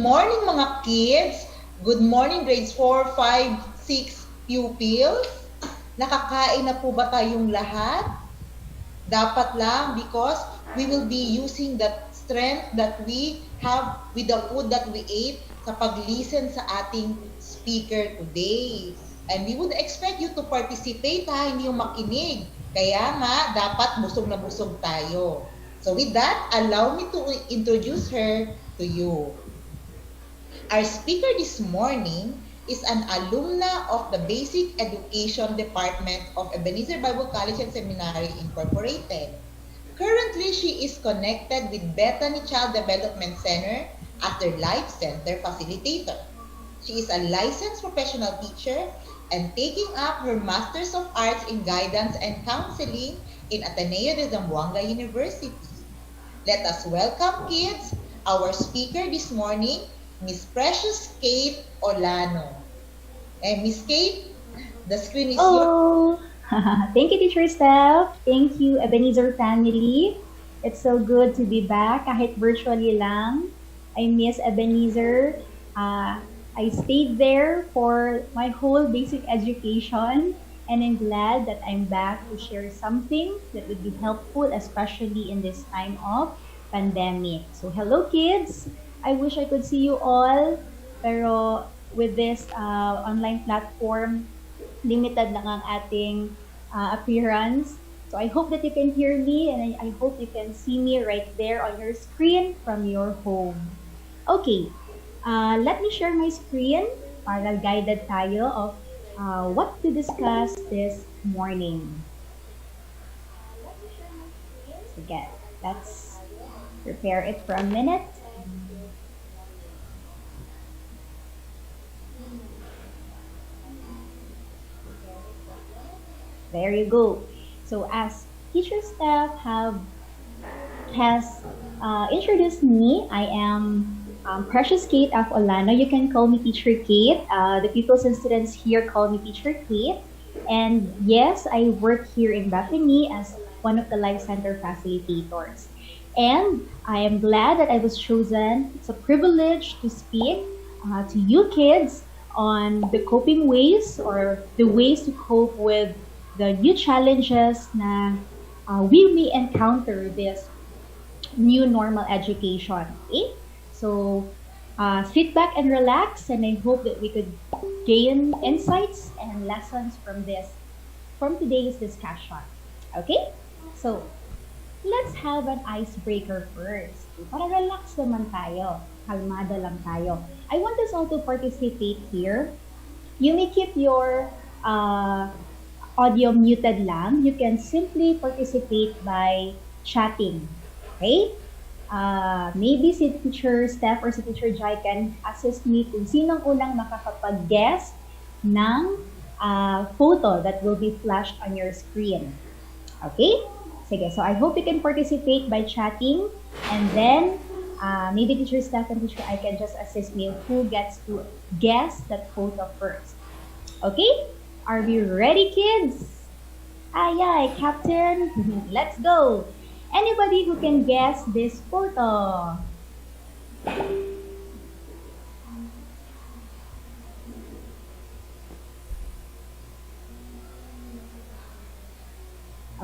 morning mga kids! Good morning grades 4, 5, 6 pupils! Nakakain na po ba tayong lahat? Dapat lang because we will be using that strength that we have with the food that we ate sa pag-listen sa ating speaker today. And we would expect you to participate hindi yung makinig. Kaya nga, dapat busog na busog tayo. So with that, allow me to introduce her to you. Our speaker this morning is an alumna of the Basic Education Department of Ebenezer Bible College and Seminary Incorporated. Currently, she is connected with Bethany Child Development Center as their Life Center facilitator. She is a licensed professional teacher and taking up her Masters of Arts in Guidance and Counseling in Ateneo de Zamboanga University. Let us welcome, kids, our speaker this morning, Miss Precious Kate Olano. And Miss Kate, the screen is yours. Thank you, Teacher Steph. Thank you, Ebenezer family. It's so good to be back, kahit virtually lang. I miss Ebenezer. I stayed there for my whole basic education, and I'm glad that I'm back to share something that would be helpful, especially in this time of pandemic. So, hello kids! I wish I could see you all, pero with this online platform, limited lang ang ating appearance. So I hope that you can hear me and I hope you can see me right there on your screen from your home. Okay, let me share my screen para guided tayo of what to discuss this morning. Sige, let's prepare it for a minute. There you go. So as Teacher Steph has introduced me, I am Precious Kate of Olano. You can call me Teacher Kate. The pupils and students here call me Teacher Kate. And yes, I work here in Bethany as one of the Life Center facilitators. And I am glad that I was chosen. It's a privilege to speak to you kids on the coping ways or the ways to cope with the new challenges na we may encounter this new normal education. Okay? So, sit back and relax, and I hope that we could gain insights and lessons from today's discussion. Okay? So, let's have an icebreaker first. Para relax naman tayo. Kalmado lang tayo. I want us all to participate here. You may keep your audio muted lang. You can simply participate by chatting. Okay? Maybe si Teacher Steph or si Teacher Jai can assist me kung sinong unang makakapag-guess ng photo that will be flashed on your screen. Okay? Sige, so I hope you can participate by chatting, and then maybe Teacher Steph and Teacher I can just assist me who gets to guess that photo first. Okay? Are we ready, kids? Aye, aye, Captain. Let's go. Anybody who can guess this photo?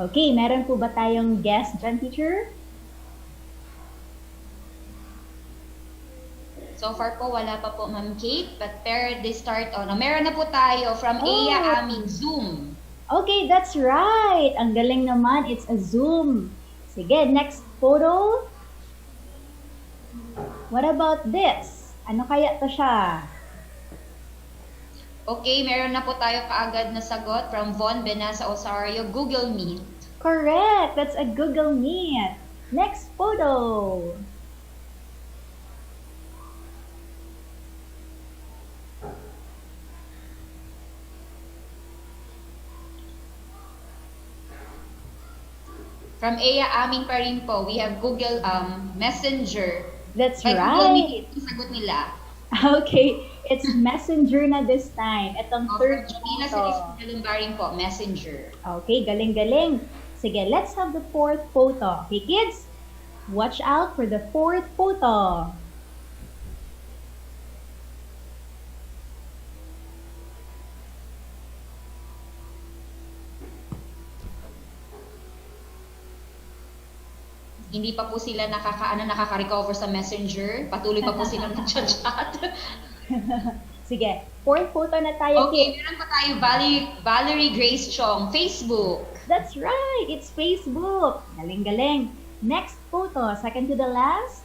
Okay, meron po ba tayong guess dyan, teacher? So far po, wala pa po, Ma'am Kate. But per the start, meron na po tayo from Eya aming Zoom. Okay, that's right. Ang galing naman. It's a Zoom. Sige, next photo. What about this? Ano kaya to siya? Okay, meron na po tayo kaagad na sagot from Von Benasa Osario, Google Meet. Correct. That's a Google Meet. Next photo. From Eya aming pa rin po, we have Google Messenger. That's Google right. Meet, yung sagot nila. Okay, it's Messenger na this time. Itong third From China photo. Silva rin po, Messenger. Okay, galing-galing. Sige, let's have the fourth photo. Okay, kids? Watch out for the fourth photo. hindi pa po sila nakaka-recover sa Messenger. Patuloy pa po silang nag-chat. Sige, fourth photo na tayo, Okay, Kate. meron pa tayo Valerie Grace Chong, Facebook. That's right, it's Facebook. Galing-galing. Next photo, second to the last.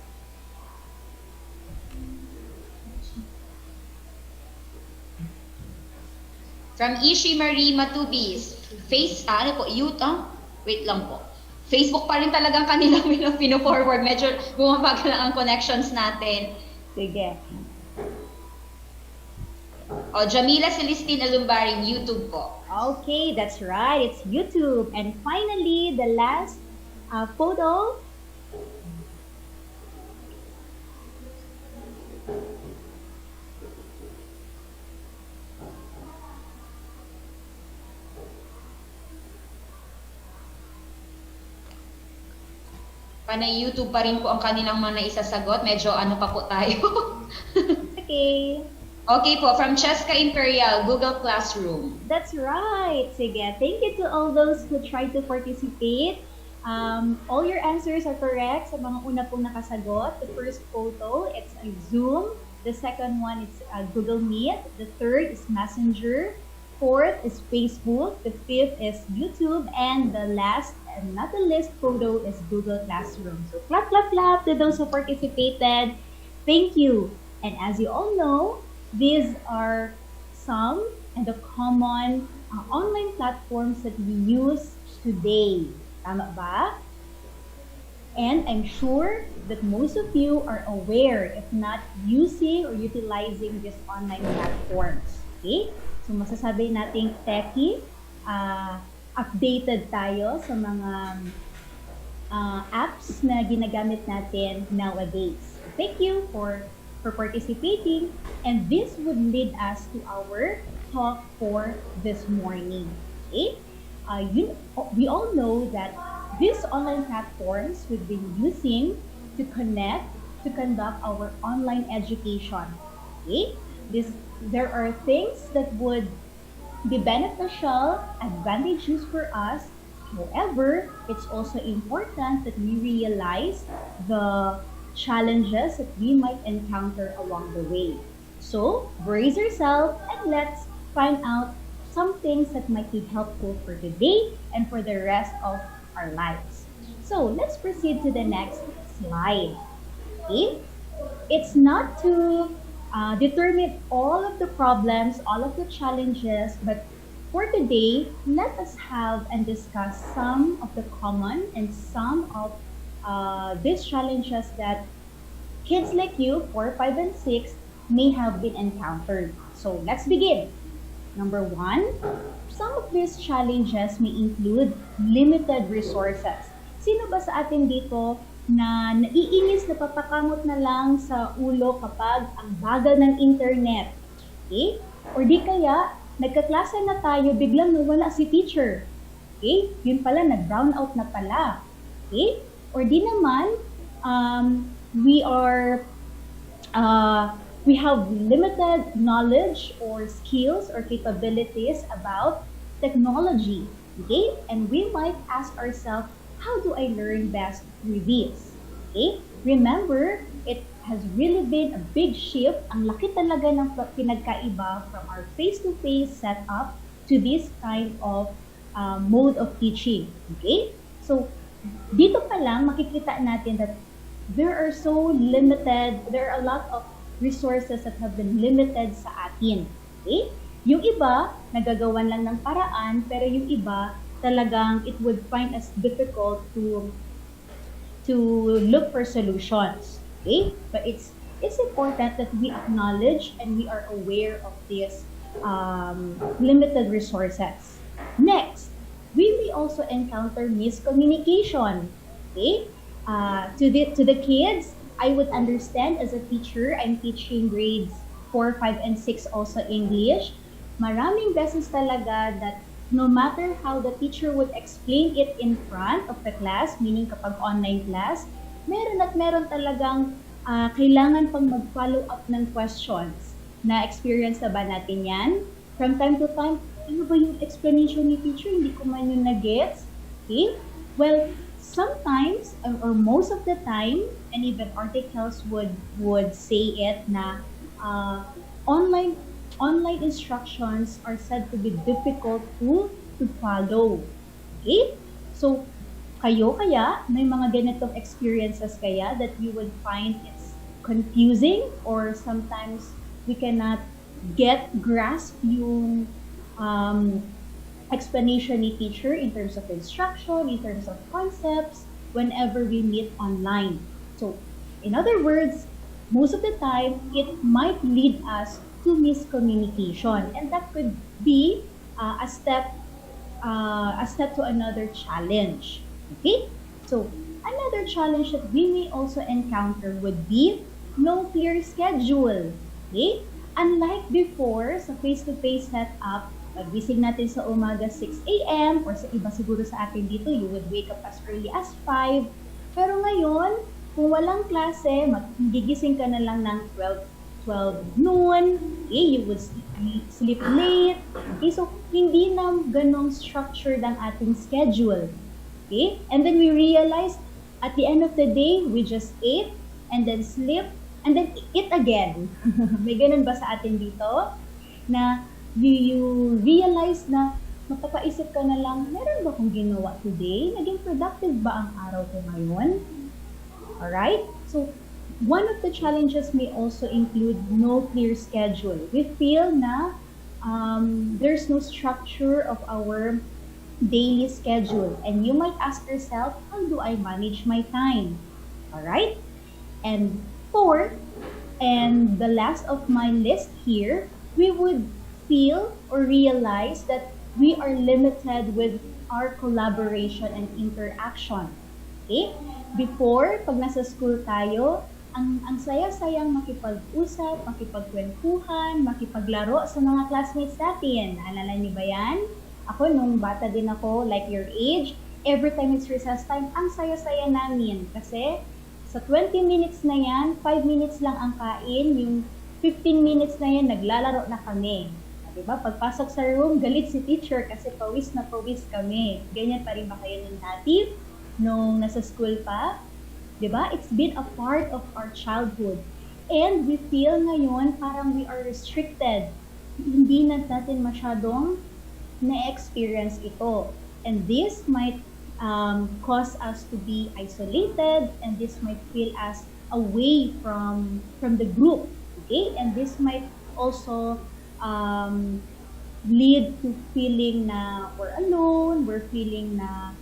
From Ishi Marie Matubis. Wait lang po. Facebook pa rin talagang kanilang pino-forward. Medyo bumabagal lang ang connections natin. Sige. O, Jamila Celestine Alumbaring, YouTube po. Okay, that's right. It's YouTube. And finally, the last photo. Panay YouTube pa rin po ang kanilang mga naisasagot. Medyo ano pa po tayo. Okay. Okay po, from Cheska Imperial, Google Classroom. That's right. Sige. Thank you to all those who tried to participate. All your answers are correct sa mga una pong nakasagot. The first photo, it's a Zoom. The second one is Google Meet. The third is Messenger. Fourth is Facebook. The fifth is YouTube. And the last, and not the least photo, is Google Classroom. So clap, clap, clap to those who participated. Thank you. And as you all know, these are some and the common online platforms that we use today. Tama ba? And I'm sure that most of you are aware, if not using or utilizing these online platforms. Okay? So masasabi nating techie, updated tayo sa mga apps na ginagamit natin nowadays. Thank you for participating, and this would lead us to our talk for this morning. Okay? We all know that these online platforms we've been using to connect, to conduct our online education. Okay? There are things that would be beneficial, advantageous for us. However, it's also important that we realize the challenges that we might encounter along the way. So, brace yourself and let's find out some things that might be helpful for today and for the rest of our lives. So, let's proceed to the next slide. Okay? It's not to determine all of the problems, all of the challenges, but for today, let us have and discuss some of the common and some of these challenges that kids like you, 4, 5, and 6, may have been encountered. So let's begin. Number 1, some of these challenges may include limited resources. Sino ba sa atin dito na naiinis, napapakamot na lang sa ulo kapag ang bagal ng internet? Okay? Or di kaya, nagkaklase na tayo, biglang nawala si teacher. Okay? Yun pala, nag-brown out na pala. Okay? Or di naman, we have limited knowledge or skills or capabilities about technology. Okay? And we might ask ourselves, how do I learn best through this? Okay? Remember, it has really been a big shift. Ang laki talaga ng pinagkaiba from our face-to-face setup to this kind of mode of teaching. Okay? So, dito pa lang makikita natin that there are a lot of resources that have been limited sa atin. Okay? Yung iba, nagagawan lang ng paraan, pero yung iba, talagang it would find us difficult to look for solutions. Okay? But it's important that we acknowledge and we are aware of these limited resources. Next, we may also encounter miscommunication. Okay? To the kids, I would understand as a teacher, I'm teaching grades 4, 5, and 6 also English. Maraming beses talaga that no matter how the teacher would explain it in front of the class, meaning kapag online class, meron talagang kailangan pang mag-follow up ng questions. Na-experience na ba natin yan? From time to time, ano ba yung explanation ni teacher? Hindi ko man yung na-gets. Okay? Well, sometimes or most of the time, and even articles would say it na uh, online online instructions are said to be difficult to follow. Okay? So, kayo kaya, may mga ganitong experiences kaya that you would find it's confusing or sometimes we cannot grasp yung um, explanation ni teacher in terms of instruction, in terms of concepts, whenever we meet online. So, in other words, most of the time, it might lead us to miscommunication, and that could be a step to another challenge. Okay? So, another challenge that we may also encounter would be no clear schedule. Okay? Unlike before, sa face-to-face setup, pagising natin sa umaga 6 a.m. or sa iba siguro sa atin dito, you would wake up as early as 5. Pero ngayon, kung walang klase, magigising ka na lang ng 12 noon, okay, you would sleep late. Okay, so hindi na ganong structured ang ating schedule. Okay? And then we realize at the end of the day, we just ate and then sleep and then eat again. May ganun ba sa atin dito? Na you realize na mapapaisip ka na lang, meron ba akong ginawa today? Naging productive ba ang araw ko ngayon? Alright? So, one of the challenges may also include no clear schedule. We feel na there's no structure of our daily schedule. And you might ask yourself, how do I manage my time? Alright? And fourth, and the last of my list here, we would feel or realize that we are limited with our collaboration and interaction. Okay? Before, pag nasa school tayo, ang saya-sayang makipag-usap, makipagkwentuhan, makipaglaro sa mga classmates natin. Naalala niyo ba yan? Ako, nung bata din ako, like your age, every time it's recess time, ang saya-saya namin. Kasi sa 20 minutes na yan, 5 minutes lang ang kain, yung 15 minutes na yan, naglalaro na kami. Diba? Pagpasok sa room, galit si teacher kasi pawis na pawis kami. Ganyan pa rin ba kayo ng dati nung nasa school pa? Diba? It's been a part of our childhood. And we feel ngayon parang we are restricted. Hindi na natin masyadong na-experience ito. And this might cause us to be isolated, and this might feel us away from the group. Okay? And this might also lead to feeling na we're alone, we're feeling na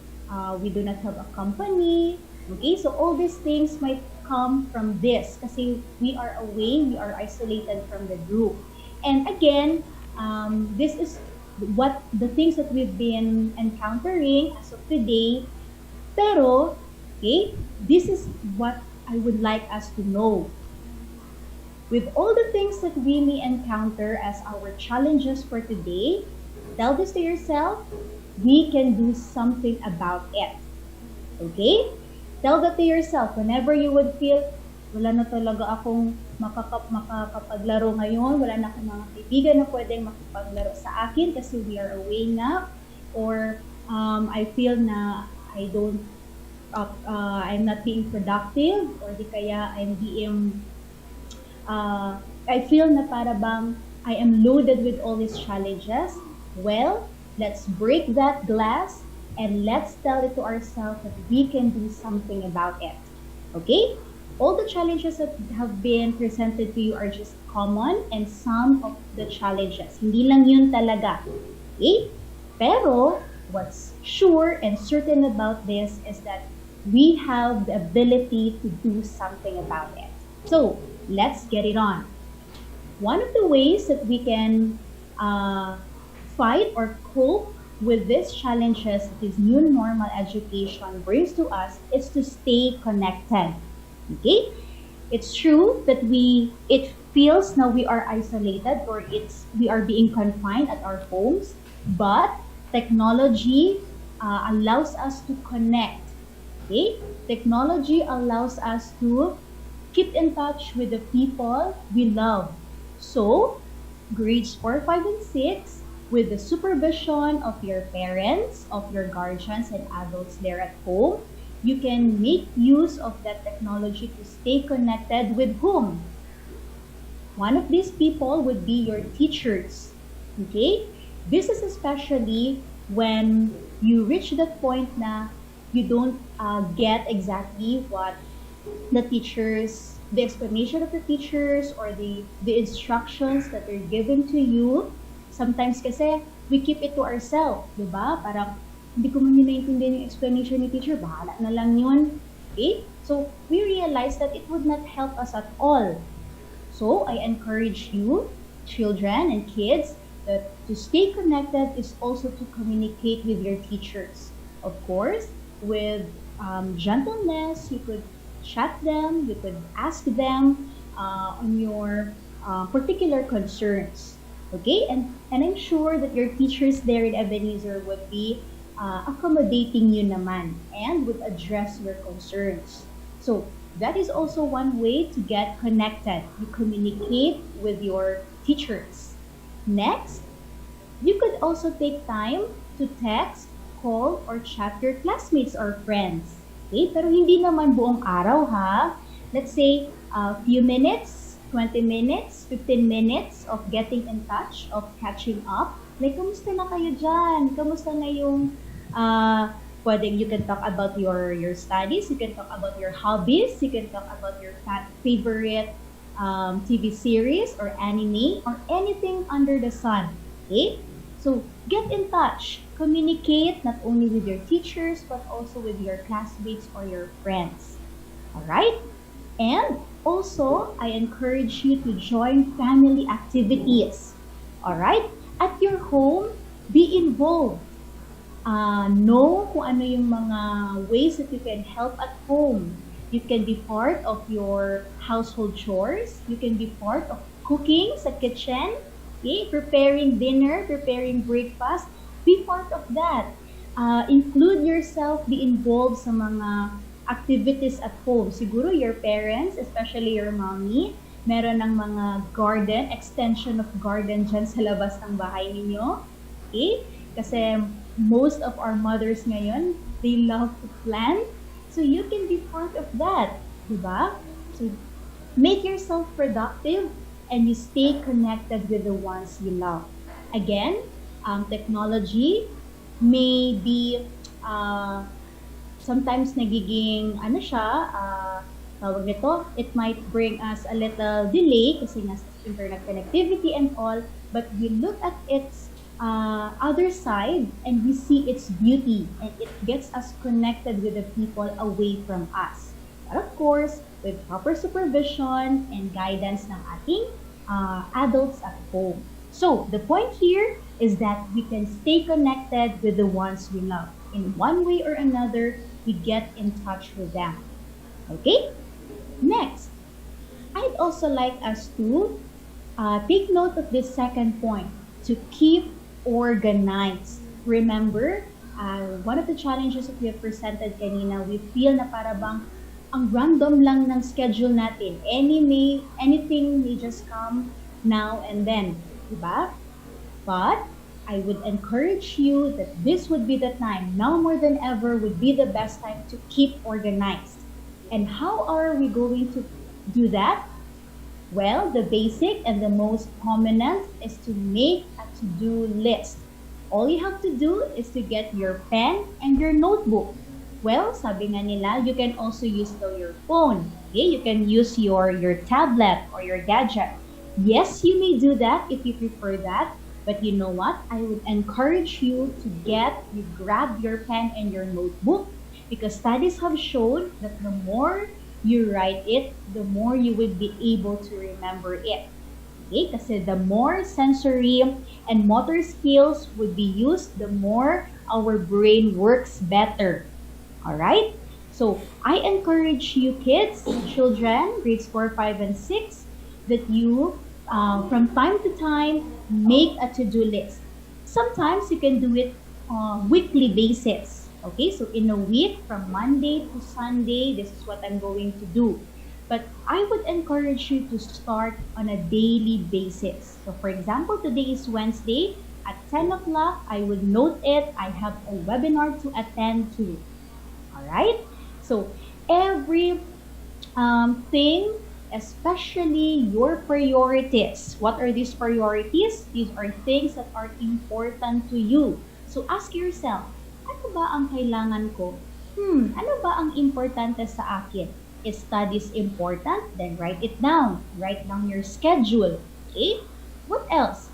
we do not have a company. Okay, so all these things might come from this kasi we are away, we are isolated from the group. And again, this is what the things that we've been encountering as of today. Pero, okay, this is what I would like us to know. With all the things that we may encounter as our challenges for today, tell this to yourself, we can do something about it. Okay? Tell that to yourself whenever you would feel, wala na talaga akong makakapaglaro ngayon, wala na akong mga kaibigan na pwedeng makipaglaro sa akin kasi we are away na, or I feel na I'm not being productive, or di kaya I feel na para bang I am loaded with all these challenges. Well, let's break that glass and let's tell it to ourselves that we can do something about it. Okay? All the challenges that have been presented to you are just common and some of the challenges. Hindi lang yun talaga. Okay? Pero, what's sure and certain about this is that we have the ability to do something about it. So, let's get it on. One of the ways that we can fight or cope with these challenges this new normal education brings to us is to stay connected. Okay? It's true that it feels now we are isolated or we are being confined at our homes, but technology allows us to connect. Okay? Technology allows us to keep in touch with the people we love. So, grades 4, 5, and 6, with the supervision of your parents, of your guardians and adults there at home, you can make use of that technology to stay connected with whom? One of these people would be your teachers. Okay? This is especially when you reach that point na you don't get exactly what the explanation of the teachers or the instructions that are given to you. Sometimes kasi, we keep it to ourselves, di ba? Parang, hindi ko man yun naiintindihan yung explanation ni teacher, bahala na lang yun. Okay? So, we realize that it would not help us at all. So, I encourage you, children and kids, that to stay connected is also to communicate with your teachers. Of course, with gentleness, you could chat them, you could ask them on your particular concerns. Okay, and I'm sure that your teachers there in Ebenezer would be accommodating you naman and would address your concerns. So that is also one way to get connected. You communicate with your teachers. Next, you could also take time to text, call, or chat your classmates or friends. Okay? Pero hindi naman buong araw ha. Let's say a few minutes, 20 minutes, 15 minutes of getting in touch, of catching up. Like, kamusta na kayo dyan? Kamusta na yung, you can talk about your studies, you can talk about your hobbies, you can talk about your favorite TV series or anime or anything under the sun. Okay? So, get in touch. Communicate not only with your teachers, but also with your classmates or your friends. Alright? And also, I encourage you to join family activities. Alright? At your home, be involved. Know kung ano yung mga ways that you can help at home. You can be part of your household chores. You can be part of cooking sa kitchen. Okay? Preparing dinner, preparing breakfast. Be part of that. Include yourself, be involved sa mga activities at home. Siguro your parents, especially your mommy, meron ng mga garden, extension of garden dyan sa labas ng bahay ninyo. Okay? Kasi most of our mothers ngayon, they love to plant. So you can be part of that. Diba? So make yourself productive and you stay connected with the ones you love. Again, technology may be sometimes nagiging tawag nito, it might bring us a little delay kasi nasa internet connectivity and all, but we look at its other side and we see its beauty and it gets us connected with the people away from us. But of course, with proper supervision and guidance ng ating adults at home. So, the point here is that we can stay connected with the ones we love. In one way or another, we get in touch with them. Okay? Next, I'd also like us to take note of this second point, to keep organized. Remember, one of the challenges that we have presented kanina, we feel na para bang ang random lang ng schedule natin. Anything may just come now and then. Diba? But I would encourage you that this would be the time, now more than ever, would be the best time to keep organized. And how are we going to do that? Well, the basic and the most prominent is to make a to-do list. All you have to do is to get your pen and your notebook. Well, sabi nga nila, you can also use your phone. Okay? You can use your tablet or your gadget. Yes, you may do that if you prefer that. But you know what? I would encourage you to grab your pen and your notebook because studies have shown that the more you write it, the more you will be able to remember it. Okay? Kasi the more sensory and motor skills would be used, the more our brain works better. Alright? So, I encourage you kids, children, grades 4, 5, and 6, that you, from time to time, make a to-do list. Sometimes you can do it on weekly basis. Okay, so in a week, from Monday to Sunday, this is what I'm going to do. But I would encourage you to start on a daily basis. So for example, today is Wednesday. At 10 o'clock, I would note it. I have a webinar to attend to. Alright? So every thing, especially your priorities. What are these priorities? These are things that are important to you. So ask yourself, ano ba ang kailangan ko? Ano ba ang importante sa akin? Is studies important? Then write it down. Write down your schedule. Okay? What else?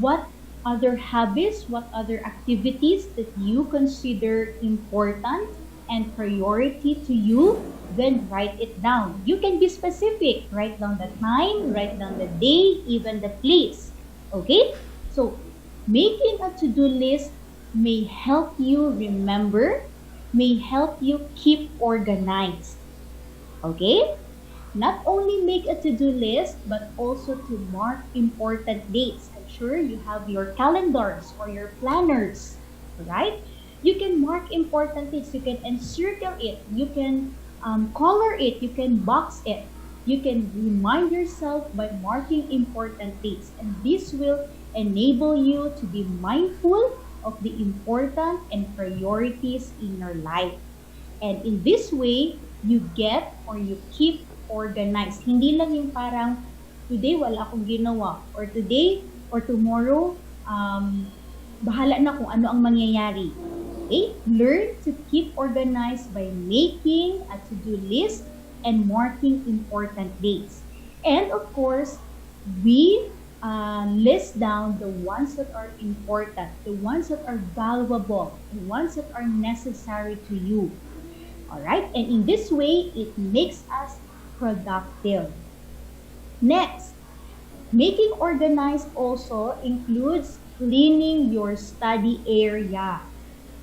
What other hobbies, what other activities that you consider important and priority to you, then write it down. You can be specific. Write down the time, write down the day, even the place. Okay? So, making a to-do list may help you remember, may help you keep organized. Okay? Not only make a to-do list, but also to mark important dates. I'm sure you have your calendars or your planners, right? You can mark important dates. You can encircle it. You can color it. You can box it. You can remind yourself by marking important dates. And this will enable you to be mindful of the important and priorities in your life. And in this way, you get or you keep organized. Hindi lang yung parang, today wala akong ginawa, or today or tomorrow, bahala na kung ano ang mangyayari. Okay? Learn to keep organized by making a to-do list and marking important dates. And of course, we list down the ones that are important, the ones that are valuable, the ones that are necessary to you. Alright? And in this way, it makes us productive. Next, making organized also includes cleaning your study area.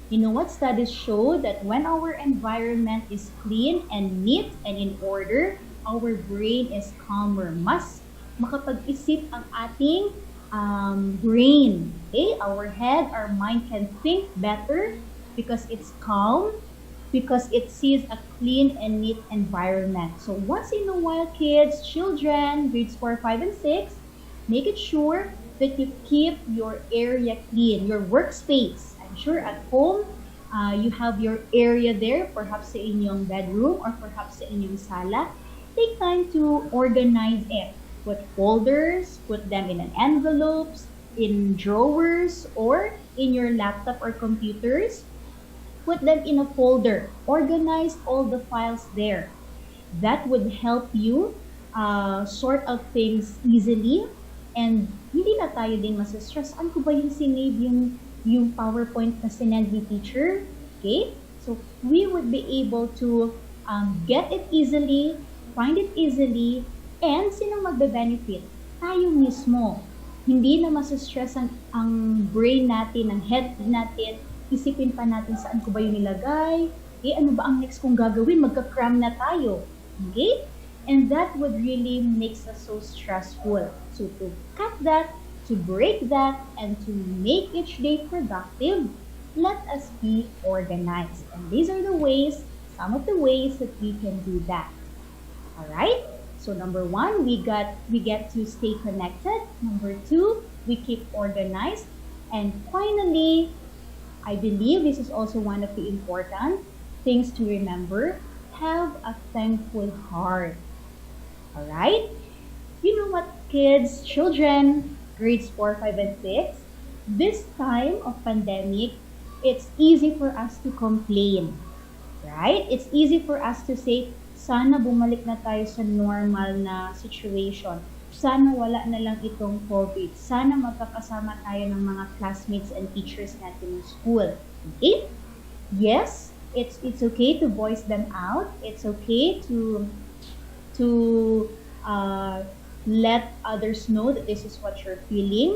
You know what? Studies show that when our environment is clean and neat and in order, our brain is calmer. Mas makapag-isip ang ating brain. Okay? Our head, our mind can think better because it's calm, because it sees a clean and neat environment. So once in a while, kids, children, grades 4, 5, and 6, make it sure that you keep your area clean, your workspace. I'm sure at home, you have your area there, perhaps sa inyong bedroom or perhaps sa inyong sala. Take time to organize it. Put folders, put them in envelopes, in drawers, or in your laptop or computers. Put them in a folder. Organize all the files there. That would help you sort out things easily, and hindi na tayo din masistress. Ano ko ba yung sinave yung PowerPoint na sinend ni teacher? Okay? So, we would be able to get it easily, find it easily, and sino magbe-benefit? Tayo mismo. Hindi na masistress ang brain natin, ang head natin. Isipin pa natin saan ko ba yung nilagay, ano ba ang next kong gagawin, magka-cram na tayo. Okay? And that would really makes us so stressful. So to cut that, to break that, and to make each day productive, let us be organized. And these are the ways, some of the ways that we can do that. Alright? So number 1, we get to stay connected. Number 2, we keep organized. And finally, I believe this is also one of the important things to remember. Have a thankful heart. Alright? You know what, kids, children, grades 4, 5, and 6, this time of pandemic, it's easy for us to complain. Right? It's easy for us to say, sana bumalik na tayo sa normal na situation. Sana wala na lang itong COVID. Sana magkakasama tayo ng mga classmates and teachers natin in school. Okay? Yes, it's okay to voice them out. It's okay to let others know that this is what you're feeling.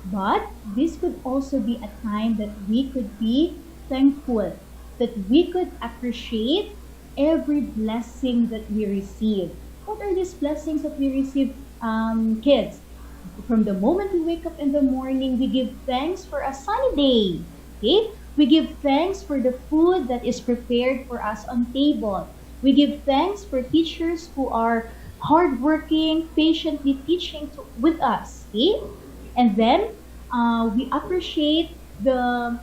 But this could also be a time that we could be thankful, that we could appreciate every blessing that we receive. What are these blessings that we receive? Kids, from the moment we wake up in the morning, we give thanks for a sunny day. Okay? We give thanks for the food that is prepared for us on table. We give thanks for teachers who are hardworking, patiently teaching with us. Okay? And then we appreciate the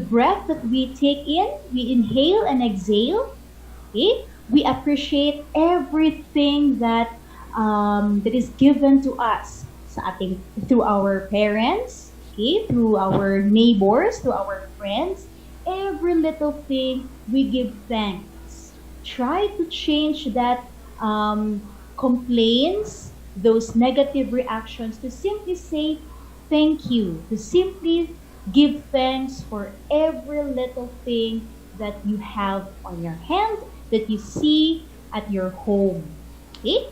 breath that we take in, we inhale and exhale. Okay? We appreciate everything that is given to us sa ating through our parents, okay, through our neighbors, through our friends. Every little thing we give thanks. Try to change that complaints, those negative reactions to simply say thank you, to simply give thanks for every little thing that you have on your hand, that you see at your home. Okay?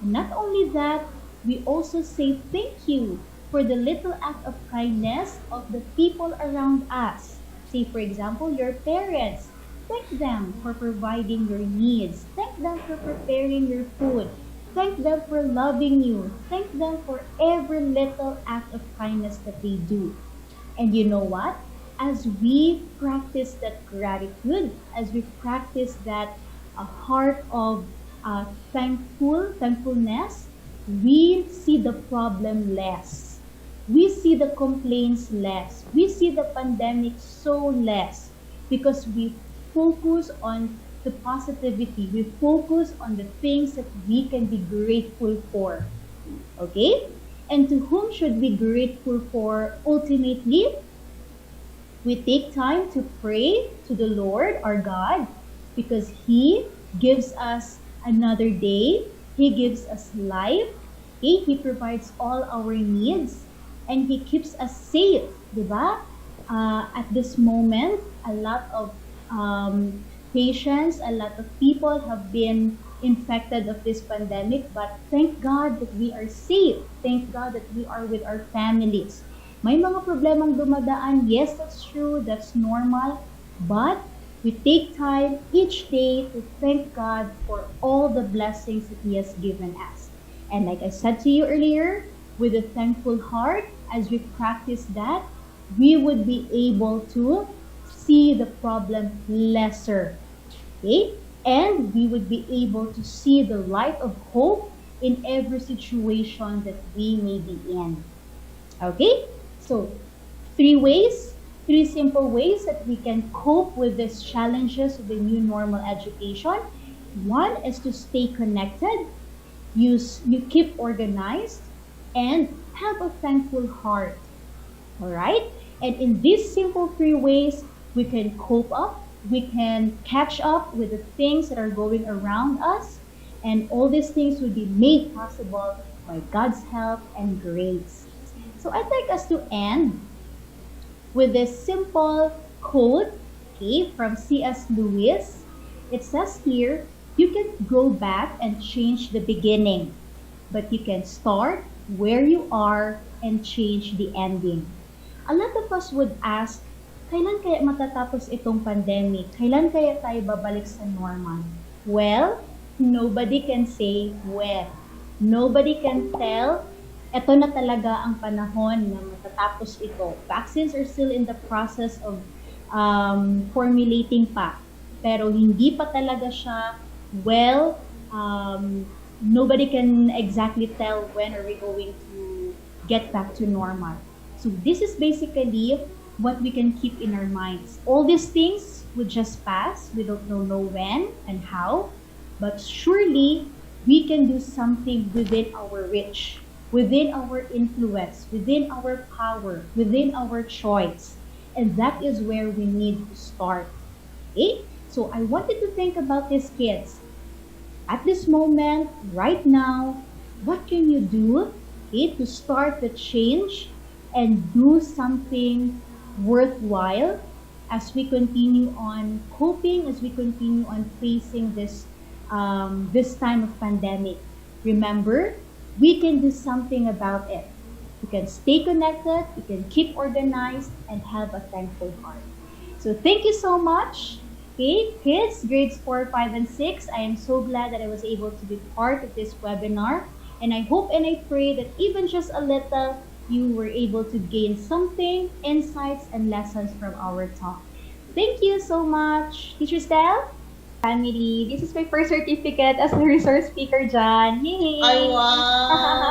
Not only that, we also say thank you for the little act of kindness of the people around us. Say, for example, your parents. Thank them for providing your needs. Thank them for preparing your food. Thank them for loving you. Thank them for every little act of kindness that they do. And you know what? As we practice that gratitude, as we practice that heart of thankfulness, we see the problem less. We see the complaints less. We see the pandemic so less because we focus on the positivity. We focus on the things that we can be grateful for. Okay? And to whom should we be grateful for ultimately? We take time to pray to the Lord our God because He gives us another day. He gives us life. Okay? He provides all our needs and He keeps us safe. Diba? At this moment, a lot of patients, a lot of people have been infected of this pandemic, but thank God that we are safe. Thank God that we are with our families. May mga problemang dumadaan, yes, that's true, that's normal, but we take time each day to thank God for all the blessings that He has given us. And like I said to you earlier, with a thankful heart, as we practice that, we would be able to see the problem lesser. Okay? And we would be able to see the light of hope in every situation that we may be in. Okay? So, three simple ways that we can cope with these challenges of the new normal education. One is to stay connected, you keep organized, and have a thankful heart. All right? And in these simple three ways, we can cope up, we can catch up with the things that are going around us, and all these things will be made possible by God's help and grace. So I'd like us to end with this simple quote, okay, from C.S. Lewis. It says here, you can go back and change the beginning, but you can start where you are and change the ending. A lot of us would ask, kailan kaya matatapos itong pandemic? Kailan kaya tayo babalik sa normal? Well, nobody can say when. Nobody can tell, eto na talaga ang panahon na matatapos ito. Vaccines are still in the process of formulating pa. Pero hindi pa talaga siya well, nobody can exactly tell when are we going to get back to normal. So this is basically what we can keep in our minds. All these things would just pass. We don't know when and how, but surely we can do something within our reach, within our influence, within our power, within our choice. And that is where we need to start. Okay? So I wanted to think about these kids. At this moment, right now, what can you do, okay, to start the change and do something worthwhile as we continue on coping, as we continue on facing this time of pandemic. Remember, we can do something about it. We can stay connected, we can keep organized, and have a thankful heart. So thank you so much. Okay, kids, grades 4, 5, and 6, I am so glad that I was able to be part of this webinar. And I hope and I pray that even just a little, you were able to gain something, insights, and lessons from our talk. Thank you so much. Teacher Steph? Family, this is my first certificate as a resource speaker dyan. Yay! Ay, wow!